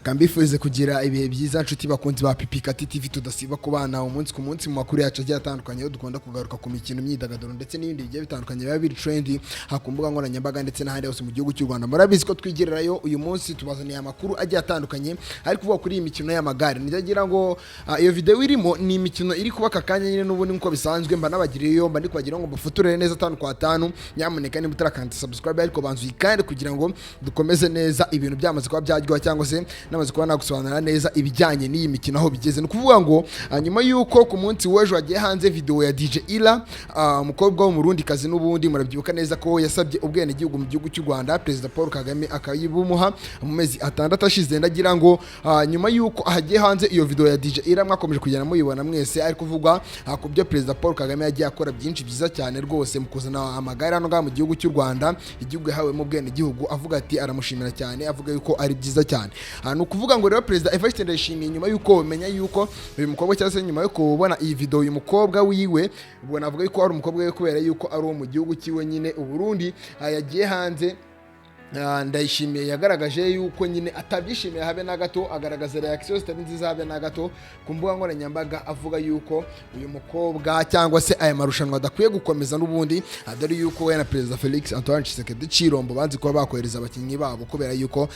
Kambifurize kugira ibihe byiza nshuti bakunzi ba PIPI KATI TV tudasiba kubana umunsi ku munsi mu makuru yacu agiye atandukanye yo dukunda kugaruka ku mikino myidagaduro ndetse n'ibindi bigiye bitandukanye biba biri trendy hakumbuga nkoranyambaga ndetse n'ahandi hose mu gihugu cy'u Rwanda. Murabizi ko twigirirayo uyu munsi tubazaniye amakuru agiye atandukanye ariko kuvuga kuri iyi mikino y'amagare. Ndagira ngo iyo video irimo ni imikino iri kubaka kanya nyine n'ubundi nko bisanzwe mba nabagiriyeyo mba ndi kubagira ngo bafuturere neza 5 kwa 5 nyamuneka niba utarakanda subscribe ariko banzuye kandi kugira ngo dukomeze neza ibintu byamaze kuba byaryoha cyangwa se namaze kuba nagusobanura neza ibijyanye n'iyi mikino aho bigeze. Nukuvuga ngo nyuma yuko ku munsi w'ejo hagiye hanze video ya DJ Ila umukobwa wo mu Burundi kazi n'ubundi murabyibuka neza ko yasabye ubwene gihugu mu gihugu cy'u Rwanda President Paul Kagame akayibumuha mu mezi 6 ashize. Ndagira ngo nyuma yuko hagiye hanze iyo video ya DJ Ila mwakomeje kugenda muyibona mwese ari kuvuga ku byo President Paul Kagame yagiye akora byinshi byiza cyane rwose mu kuzana amagare hano mu gihugu cy'u Rwanda igihugu yahawe mu bwene gihugu avuga ati aramushimira cyane avuga yuko ari byiza cyane. Nukuvuga ngo rero President Evariste ndayishimiye nyuma yuko umenya yuko uyu mukobwa cyase nyuma yo kubona iyi video uyu mukobwa wiwe ubona avuga yuko ari umukobwa we kubera yuko ari wo mu gihugu cyiwe nyine Uburundi yagiye hanze. Ndayishimiye yagaragaje yuko nyine atabyishimiye habe na gato agaragaza reaction zitari nziza habe na gato ku mbuga nkoranyambaga avuga yuko uyu mukobwa cyangwa se aya marushanwa adakwiye gukomeza n'ubundi dore yuko we na President Felix Antoine Tshisekedi Chirombo banzi kuba bakohereza abakinnyi babo kubera yuko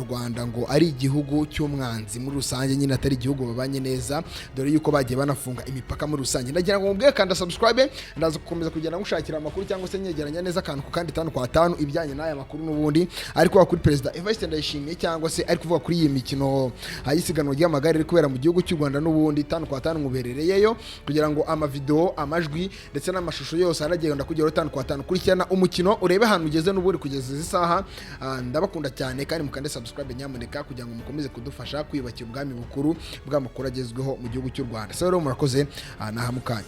Rwanda ngo ari igihugu cy'umwanzi muri rusange nyine atari igihugu babanye neza dore yuko bagiye banafunga imipaka muri rusange. Ndagira ngo mubwiye kanda subscribe ndaza gukomeza kugenda ngushakira amakuru cyangwa se nyegeranya neza akantu ku kandi 5 kwa 5 ibijyanye n'aya makuru n'ubundi ariko kuri President Evariste ndayishimiye cyangwa se ari kuvuga kuri iyi mikino ayisiganwa ry'amagare ari kubera mu gihugu cy'u Rwanda n'ubundi 5 kwa 5 nguberereyeyo kugira ngo amavideo amajwi ndetse n'amashusho yose aragenda kugera 5 kwa 5 kurikirana umukino urebe ahantu ugeze n'uburi kugeza izi saha. Ndabakunda cyane kandi mukande subscribe nyamuneka kugira ngo mukomeze kudufasha kwiyubakira ubwami bukuru bw'amakuru agezweho mu gihugu cy'u Rwanda. So rero murakoze nahamukanye.